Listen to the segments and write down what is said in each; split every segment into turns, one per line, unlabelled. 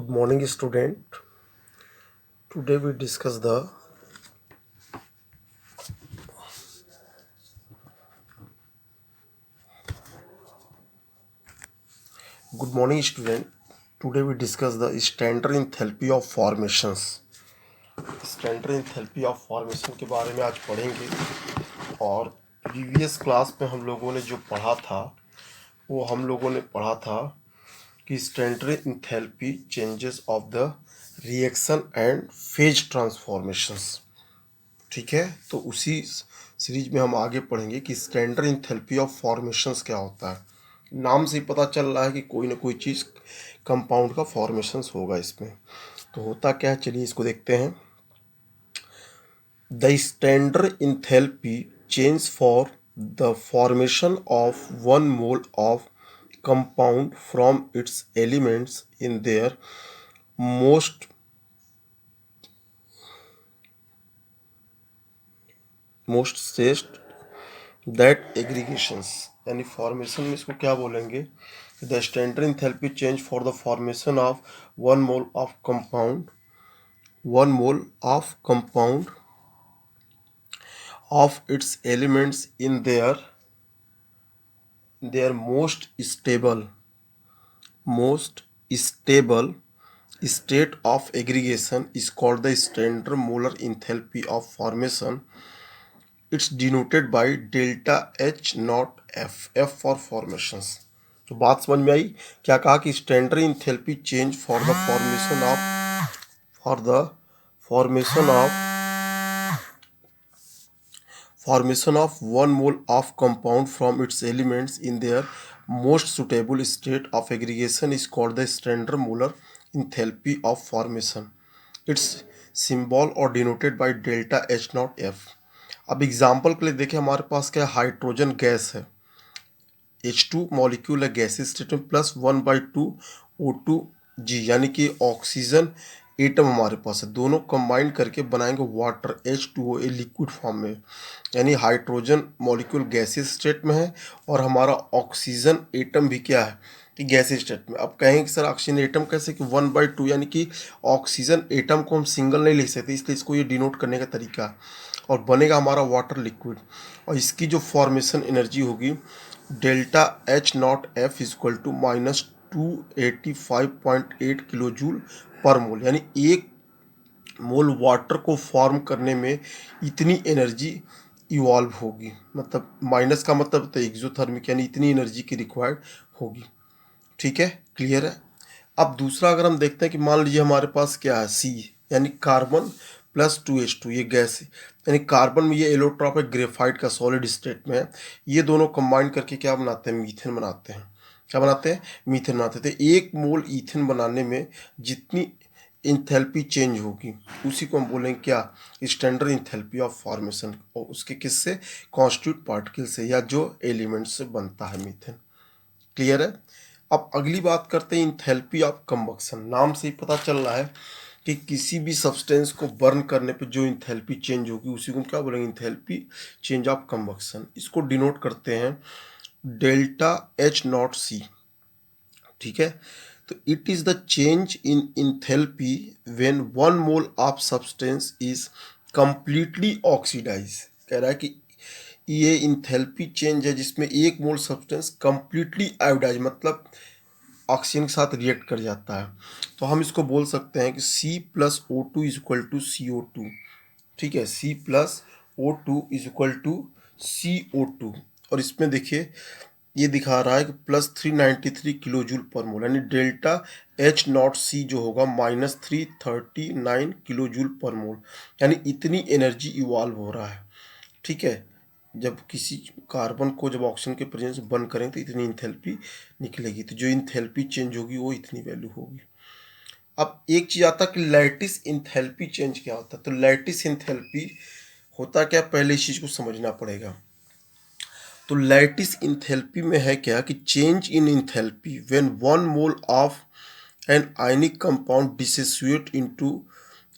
Good morning, student. Today we discuss the Good morning, student. Today we discuss the standard enthalpy of formations. Standard enthalpy of formation के बारे में आज पढ़ेंगे। और previous class में हम लोगों ने जो पढ़ा था वो हम लोगों ने पढ़ा था कि standard enthalpy changes of the reaction and phase transformations. ठीक है, तो उसी सीरीज में हम आगे पढ़ेंगे कि स्टैंडर्ड एंथैल्पी ऑफ फॉर्मेशंस क्या होता है। नाम से ही पता चल रहा है कि कोई ना कोई चीज़ कंपाउंड का फॉर्मेशंस होगा इसमें। तो होता क्या है, चलिए इसको देखते हैं। The standard enthalpy change for the formation of 1 mole of compound from its elements in their most state that aggregations, यानी फॉर्मेशन में इसको क्या बोलेंगे, the standard enthalpy change for the formation of 1 mole of compound 1 mole of compound of its elements in their most stable state of aggregation is called the standard molar enthalpy of formation. It's denoted by delta H not F, F for formations. तो बात समझ में आई। क्या कहा कि standard enthalpy change for the formation of 1 mole of compound from its elements in their most suitable state of aggregation is called the standard molar enthalpy of formation. Its symbol or denoted by delta H naught F. अब example के लिए देखें, हमारे पास क्या hydrogen gas है, H2 molecule है gases state में, plus 1/2 O2G, यानी कि ऑक्सीजन एटम हमारे पास है। दोनों कंबाइन करके बनाएंगे water H2O, a liquid form में। यानी हाइड्रोजन मॉलिक्यूल गैसेस स्टेट में है और हमारा ऑक्सीजन एटम भी क्या है कि गैसेस स्टेट में। अब कहेंगे कि सर ऑक्सीजन एटम कैसे, कि 1/2, यानी कि ऑक्सीजन एटम को हम सिंगल नहीं लिख सकते, इसलिए इसको ये डिनोट करने का तरीका है। और बनेगा हमारा वाटर लिक्विड। और इसकी जो फॉर्मेशन एनर्जी होगी delta H naught F equal to -285.8 kilo joule per mole, यानी 1 मोल वाटर को फॉर्म करने में इतनी एनर्जी इवॉल्व होगी। मतलब माइनस का मतलब तो एक्सोथर्मिक, यानी इतनी एनर्जी की रिक्वायर्ड होगी। ठीक है, क्लियर है। अब दूसरा अगर हम देखते हैं कि मान लीजिए हमारे पास क्या है C, यानी कार्बन प्लस 2H2, ये गैस है। यानी कार्बन में ये एलोट्रॉप है, ग्रेफाइट का सॉलिड स्टेट में है। ये दोनों कंबाइन करके क्या बनाते हैं, मीथेन बनाते हैं। क्या बनाते हैं, मीथेन बनाते थे। 1 मोल ईथेन बनाने में जितनी इंथैल्पी चेंज होगी उसी को हम बोलेंगे क्या, स्टैंडर्ड इंथैल्पी ऑफ फॉर्मेशन। और उसके किससे, कॉन्स्टिट्यूट पार्टिकल से, या जो एलिमेंट से बनता है मीथेन। क्लियर है। अब अगली बात करते हैं इंथैल्पी ऑफ कंबक्शन। नाम से ही पता चल रहा है कि किसी भी सब्सटेंस को बर्न करने पे जो इंथैल्पी चेंज होगी उसी को हम क्या बोलेंगे, इंथैल्पी चेंज ऑफ कंबक्शन। इसको डिनोट करते हैं डेल्टा H नॉट C। ठीक है, तो it is the change in enthalpy when 1 mole of substance is completely oxidise. कह रहा है कि ये इंथैल्पी चेंज है जिसमें 1 मोल सब्सटेंस कंप्लीटली आयोडाइज, मतलब ऑक्सीजन के साथ रिएक्ट कर जाता है। तो हम इसको बोल सकते हैं कि C plus O2 is equal to CO2। ठीक है, C plus O2 is equal to CO2। और इसमें देखिए ये दिखा रहा है कि +393 किलो जूल पर मोल, यानी डेल्टा H नॉट C जो होगा -339 किलो जूल पर मोल, यानी इतनी एनर्जी इवॉल्व हो रहा है। ठीक है, जब किसी कार्बन को जब ऑक्सीजन के प्रेजेंस बंद करें तो इतनी इंथैल्पी निकलेगी। तो जो इंथैल्पी चेंज होगी वो इतनी वैल्यू होगी। अब एक चीज़ आता है कि लैटिस इंथैल्पी चेंज क्या होता है। तो लैटिस इंथैल्पी होता क्या, पहले इस चीज़ को समझना पड़ेगा। तो लैटिस इंथैल्पी में है क्या कि change in enthalpy when 1 mole of an ionic compound dissociate into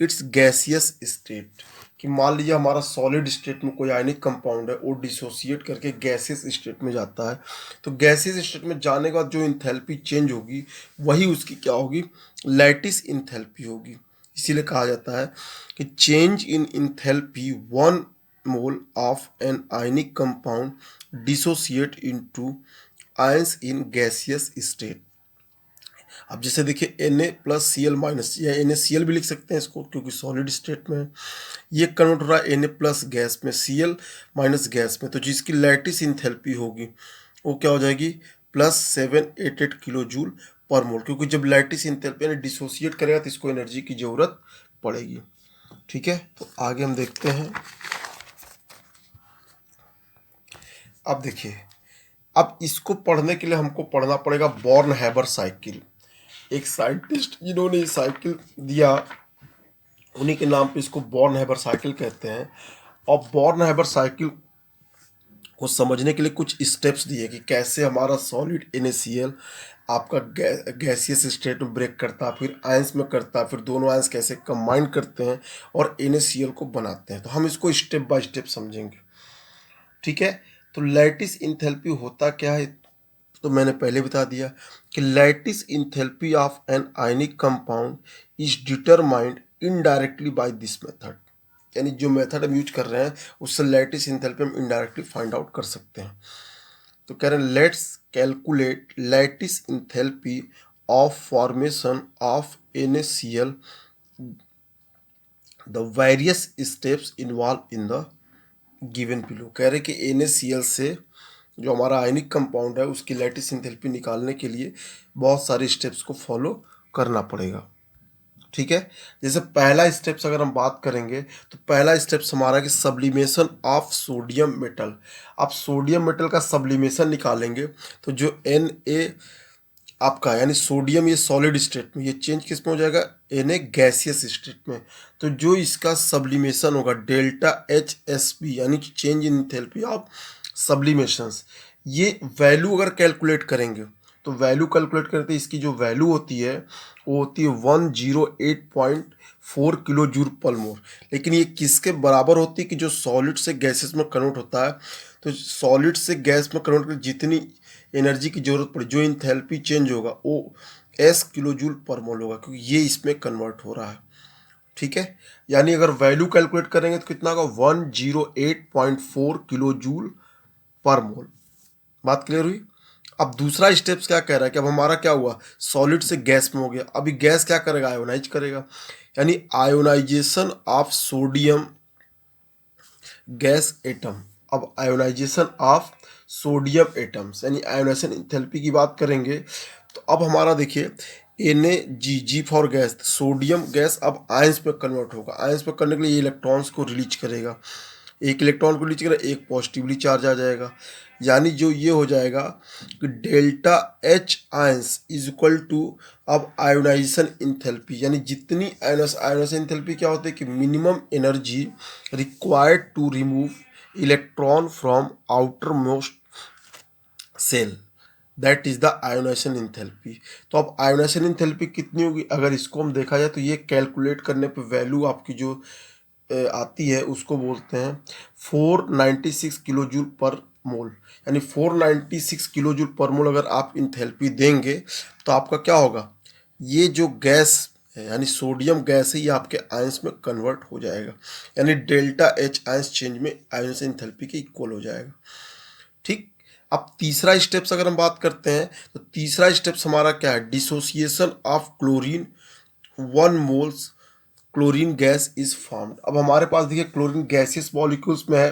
its gaseous state. कि मान लीजिए हमारा सॉलिड स्टेट में कोई आयनिक कंपाउंड है, वो डिसोसिएट करके गैसियस स्टेट में जाता है। तो गैसियस स्टेट में जाने के बाद जो इंथैल्पी चेंज होगी वही उसकी क्या होगी, लैटिस इंथैल्पी होगी। इसीलिए कहा जाता है कि change in enthalpy 1 mole of an ionic compound dissociate into ions in gaseous state. अब जैसे देखिए Na+Cl- या NaCl भी लिख सकते हैं इसको, क्योंकि सॉलिड स्टेट में है। ये कन्वर्ट हो रहा है Na+ गैस में, Cl- गैस में, तो जिसकी लैटिस इंथैल्पी होगी वो क्या हो जाएगी, +788 किलो जूल पर मोल, क्योंकि जब लैटिस इंथैल्पी यानी डिसोसिएट करेगा तो इसको एनर्जी की ज़रूरत पड़ेगी। ठीक है, तो आगे हम देखते हैं। अब देखिए, अब इसको पढ़ने के लिए हमको पढ़ना पड़ेगा बॉर्न हैबर साइकिल। एक साइंटिस्ट जिन्होंने ये साइकिल दिया, उन्हीं के नाम पे इसको बॉर्न हैबर साइकिल कहते हैं। और बॉर्न हैबर साइकिल को समझने के लिए कुछ स्टेप्स दिए कि कैसे हमारा सॉलिड NaCl आपका गैसियस स्टेट में ब्रेक करता है, फिर आयंस में करता है, फिर दोनों आयंस कैसे कंबाइन करते हैं और NaCl को बनाते हैं। तो हम इसको स्टेप बाय स्टेप समझेंगे। ठीक है, तो लैटिस इंथैल्पी होता क्या है, तो मैंने पहले बता दिया कि lattice enthalpy of an ionic compound is determined indirectly by this method. यानी जो मेथड हम यूज कर रहे हैं उससे लैटिस इंथैल्पी हम इनडायरेक्टली फाइंड आउट कर सकते हैं। तो कह रहे हैं let's calculate lattice enthalpy of formation of NaCl, the various steps involve in the given below. कह रहे कि NaCl से जो हमारा आयनिक कंपाउंड है उसकी लैटिस इंथैल्पी निकालने के लिए बहुत सारे स्टेप्स को फॉलो करना पड़ेगा। ठीक है, जैसे पहला स्टेप्स अगर हम बात करेंगे तो पहला स्टेप्स हमारा कि सब्लिमेशन ऑफ सोडियम मेटल। आप सोडियम मेटल का सब्लिमेशन निकालेंगे तो जो Na आपका यानी सोडियम ये सॉलिड स्टेट में, ये चेंज किस में हो जाएगा, Na गैसियस स्टेट में। तो जो इसका सब्लिमेशन होगा ΔHSB यानी कि चेंज इन इंथैल्पी ऑफ सब्लिमेशंस, ये वैल्यू अगर कैलकुलेट करेंगे तो वैल्यू कैलकुलेट करते इसकी जो वैल्यू होती है वो होती है 108.4 किलो जूल पर मोल। लेकिन ये किसके बराबर होती है कि जो सॉलिड से गैसेस में कन्वर्ट होता है, तो सॉलिड से गैस में कन्वर्ट कर जितनी एनर्जी की जरूरत पड़े, जो इंथैल्पी चेंज होगा वो S किलो जूल पर मोल होगा, क्योंकि ये इसमें कन्वर्ट हो रहा है। ठीक है, यानी अगर वैल्यू कैलकुलेट करेंगे तो कितना होगा, 108.4 किलो जूल पर मोल। बात क्लियर हुई। अब दूसरा स्टेप्स क्या कह रहा है कि अब हमारा क्या हुआ, सॉलिड से गैस में हो गया। अभी गैस क्या करेगा, आयोनाइज करेगा, यानी ionisation of sodium gas atom. अब आयोनाइजेशन ऑफ सोडियम एटम्स यानी आयोनाइजेशन इंथैल्पी की बात करेंगे तो अब हमारा देखिए Nag for gas, sodium gas अब आयंस में कन्वर्ट होगा। आयंस में करने के लिए ये इलेक्ट्रॉन्स को रिलीज करेगा, एक इलेक्ट्रॉन को रिलीज करेगा, एक पॉजिटिवली चार्ज आ जाएगा। यानी जो ये हो जाएगा कि ΔH ions is equal to अब आयोनाइजेशन इंथैल्पी, यानी जितनी आयोनाइजेशन इंथैल्पी क्या होती है कि minimum energy required to remove electron from outermost shell, that is the ionisation enthalpy. तो अब आयोनाइजेशन इंथैल्पी कितनी होगी, अगर इसको हम देखा जाए तो ये कैलकुलेट करने पे वैल्यू आपकी जो आती है उसको बोलते हैं 496 किलो जूल पर मोल। यानी 496 किलो जूल पर मोल अगर आप इंथैल्पी देंगे तो आपका क्या होगा, ये जो गैस है यानी सोडियम गैस है ये आपके आयंस में कन्वर्ट हो जाएगा, यानी ΔH आयंस चेंज में आयोनाइजेशन इंथैल्पी के इक्वल हो जाएगा। ठीक, अब तीसरा स्टेप्स अगर हम बात करते हैं तो तीसरा स्टेप्स हमारा क्या है, dissociation of chlorine 1 moles chlorine gas is formed. अब हमारे पास देखिए क्लोरीन गैसियस मॉलिक्यूल्स में है,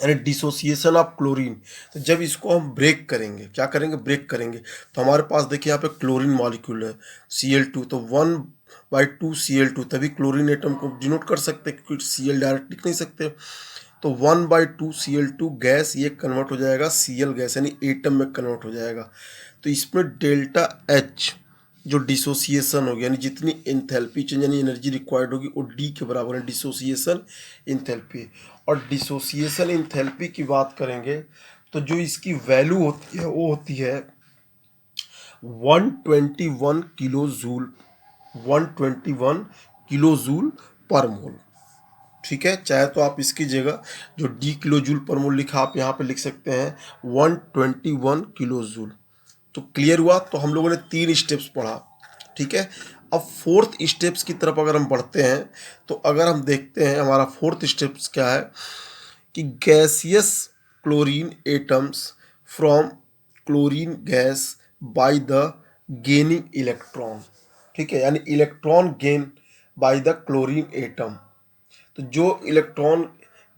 यानी डिसोसिएशन ऑफ क्लोरीन। तो जब इसको हम ब्रेक करेंगे, क्या करेंगे, ब्रेक करेंगे, तो हमारे पास देखिए यहाँ पे क्लोरीन मॉलिक्यूल है Cl2, तो 1/2 Cl2, तभी क्लोरीन एटम को डिनोट कर सकते हैं क्योंकि Cl डायरेक्ट लिख नहीं सकते। तो 1/2 Cl2 गैस ये कन्वर्ट हो जाएगा Cl गैस यानी एटम में कन्वर्ट हो जाएगा। तो इसमें ΔH जो डिसोसिएशन होगी यानी जितनी इंथैल्पी चेंज यानी एनर्जी रिक्वायर्ड होगी वो D के बराबर है, डिसोसिएशन इंथैल्पी। और डिसोसिएशन इंथैल्पी की बात करेंगे तो जो इसकी वैल्यू होती है वो होती है 121 kilo joule, 121 kilo joule per मोल। ठीक है, चाहे तो आप इसकी जगह जो डी किलो जूल पर मोल लिखा आप यहाँ पे लिख सकते हैं 121 किलो जूल। तो क्लियर हुआ। तो हम लोगों ने 3 स्टेप्स पढ़ा, ठीक है। अब फोर्थ स्टेप्स की तरफ अगर हम बढ़ते हैं तो अगर हम देखते हैं हमारा फोर्थ स्टेप्स क्या है कि gaseous chlorine atoms from chlorine gas by the gaining electron, ठीक है, यानी electron gain by the chlorine atom. तो जो इलेक्ट्रॉन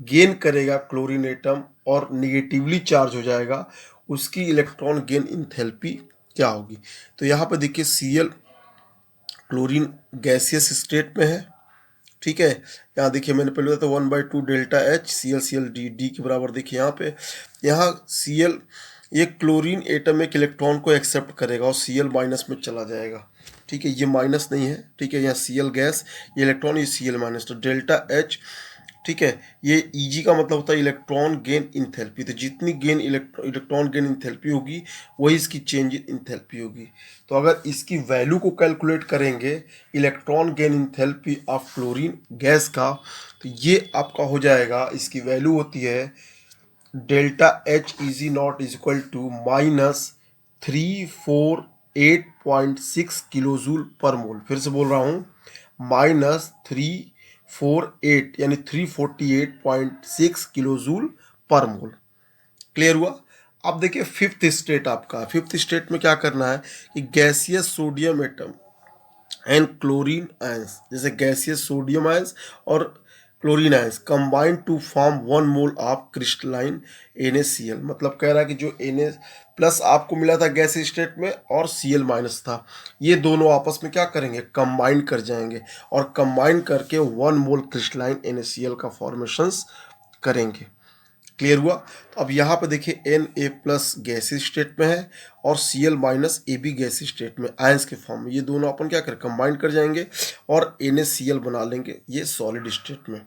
गेन करेगा क्लोरीन एटम और निगेटिवली चार्ज हो जाएगा, उसकी इलेक्ट्रॉन गेन इंथैल्पी क्या होगी। तो यहाँ पे देखिए Cl क्लोरीन गैसियस स्टेट में है, ठीक है। यहाँ देखिए मैंने पहले बताया था 1/2 डेल्टा एच Cl डी के बराबर। देखिए यहाँ पे यहाँ Cl ये क्लोरीन एटम एक इलेक्ट्रॉन को एक्सेप्ट करेगा और Cl माइनस में चला जाएगा, ठीक है। ये माइनस नहीं है, ठीक है, यहाँ Cl गैस, ये इलेक्ट्रॉन, ये Cl माइनस, तो डेल्टा एच, ठीक है। ये Eg का मतलब होता है इलेक्ट्रॉन गेन इंथैल्पी। तो जितनी गेन इलेक्ट्रॉन गेन इंथैल्पी होगी वही इसकी चेंज इन इंथैल्पी होगी। तो अगर इसकी वैल्यू को कैलकुलेट करेंगे electron gain enthalpy of chlorine gas का, तो ये आपका हो जाएगा, इसकी वैल्यू होती है delta H Eg0 is equal to -348.6 kilo joule per mole. फिर से बोल रहा हूँ, -348 यानी 348.6 किलो जूल पर मोल। क्लियर हुआ। अब देखिए फिफ्थ स्टेट आपका, फिफ्थ स्टेट में क्या करना है कि gaseous sodium atom and chlorine ions, जैसे गैसियस सोडियम आयंस और chlorine ions combine to form 1 mole of crystalline NaCl। मतलब कह रहा है कि जो Na प्लस आपको मिला था गैस स्टेट में और Cl माइनस था, ये दोनों आपस में क्या करेंगे, कंबाइन कर जाएंगे और कंबाइन करके 1 मोल क्रिस्टलाइन NaCl का फॉर्मेशंस करेंगे। क्लियर हुआ। तो अब यहाँ पे देखिए Na प्लस गैसीय स्टेट में है और Cl माइनस AB गैसीय स्टेट में आयंस के फॉर्म में, ये दोनों अपन क्या करें, कंबाइन कर जाएंगे और NaCl बना लेंगे ये सॉलिड स्टेट में,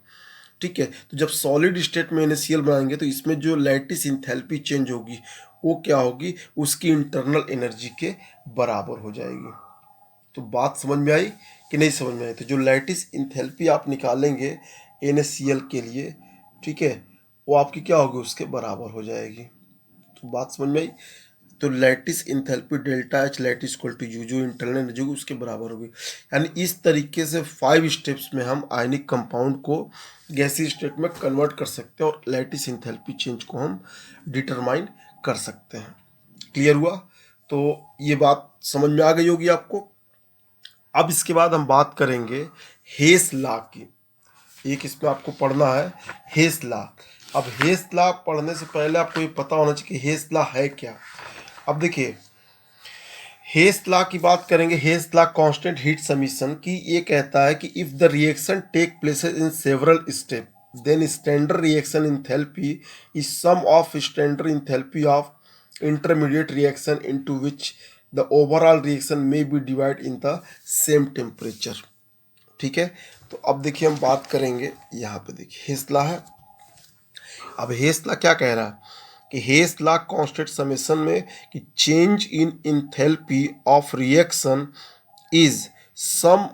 ठीक है। तो जब सॉलिड स्टेट में NaCl बनाएंगे तो इसमें जो लैटिस इंथैल्पी चेंज होगी वो क्या होगी, उसकी इंटरनल एनर्जी के बराबर हो जाएगी। तो बात समझ में आई कि नहीं समझ में आई। तो जो लैटिस इंथैल्पी आप निकालेंगे NaCl के लिए, ठीक है, वो आपकी क्या होगी, उसके बराबर हो जाएगी। तो बात समझ में आई। तो lattice enthalpy delta H lattice equal to U, जो इंटरनल एनर्जी होगी उसके बराबर होगी। यानी इस तरीके से 5 स्टेप्स में हम आयनिक कंपाउंड को गैसीय स्टेट में कन्वर्ट कर सकते हैं और लैटिस इंथैल्पी चेंज को हम डिटरमाइन कर सकते हैं। क्लियर हुआ। तो ये बात समझ में आ गई होगी आपको। अब इसके बाद हम बात करेंगे हेस लॉ की। एक इसमें आपको पढ़ना है हेस लॉ। अब हेस लॉ पढ़ने से पहले आपको ये पता होना चाहिए कि हेस लॉ है क्या। अब देखिए हेस लॉ की बात करेंगे। Hess law constant heat summation की ये कहता है कि if the reaction take places in several step then standard reaction enthalpy is sum of standard enthalpy of intermediate reaction into which the overall reaction may be divide in the same temperature, ठीक है। तो अब देखिए हम बात करेंगे, यहाँ पे देखिए हेस लॉ है। अब हेस लॉ क्या कह रहा है कि हेस लॉ कांस्टेंट समेशन में कि change in enthalpy of reaction is sum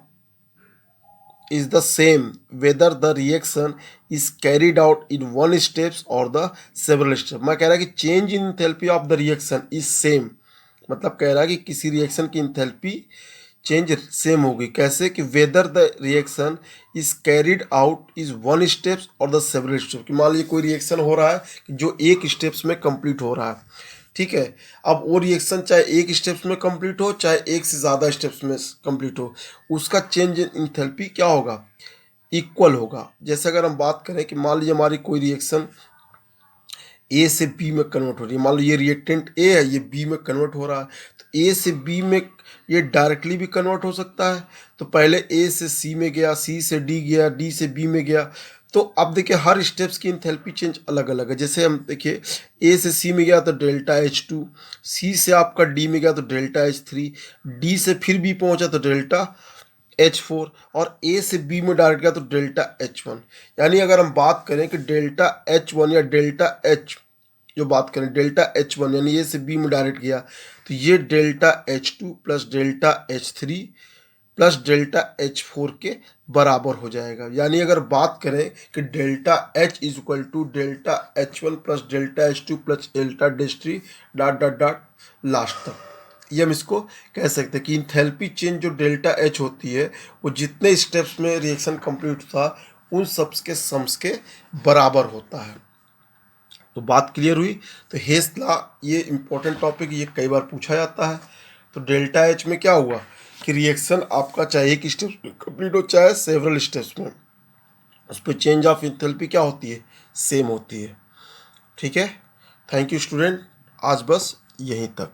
is the same whether the reaction is carried out in one steps or the several steps। मैं कह रहा है कि change in enthalpy of the reaction is same, मतलब कह रहा है कि किसी रिएक्शन की इंथैल्पी चेंज सेम होगी। कैसे कि whether the reaction is carried out is 1 steps और द सेवरल स्टेप्स, कि मान लीजिए कोई रिएक्शन हो रहा है जो 1 स्टेप्स में कंप्लीट हो रहा है, ठीक है। अब वो रिएक्शन चाहे 1 स्टेप्स में कंप्लीट हो चाहे 1 से ज़्यादा स्टेप्स में कंप्लीट हो, उसका चेंज इन इंथैल्पी क्या होगा, इक्वल होगा। जैसे अगर हम बात करें कि मान लीजिए हमारी कोई रिएक्शन ए से बी में कन्वर्ट हो रही है, मान लो ये रिएक्टेंट ए है, ये बी में कन्वर्ट हो रहा है, तो ए से बी में ये डायरेक्टली भी कन्वर्ट हो सकता है। तो पहले ए से सी में गया, सी से डी गया, डी से बी में गया। तो अब देखिए हर स्टेप्स की इंथैल्पी चेंज अलग अलग है। जैसे हम देखिए ए से सी में गया तो डेल्टा H2, सी से आपका डी में गया तो डेल्टा H3, डी से फिर बी पहुंचा तो डेल्टा H4 और ए से बी में डायरेक्ट गया तो डेल्टा H1। यानी अगर हम बात करें कि डेल्टा H1 या डेल्टा H, जो बात करें डेल्टा H1 यानी ए से बी में डायरेक्ट गया, तो ये delta H2 plus delta H3 plus delta H4 के बराबर हो जाएगा। यानी अगर बात करें कि delta H is equal to delta H1 plus delta H2 plus delta H3 dot dot dot last तक, ये हम इसको कह सकते हैं कि इंथैल्पी चेंज जो डेल्टा H होती है वो जितने स्टेप्स में रिएक्शन कंप्लीट था उन सबs के सम्स के बराबर होता है। तो बात क्लियर हुई। तो हेस लॉ ये इंपॉर्टेंट टॉपिक, ये कई बार पूछा जाता है। तो डेल्टा H में क्या हुआ कि रिएक्शन आपका चाहे एक स्टेप कंप्लीट हो चाहे सेवरल स्टेप्स में, उस पर चेंज ऑफ इंथैल्पी क्या होती है, सेम होती है। ठीक है, थैंक यू स्टूडेंट, आज बस यहीं तक।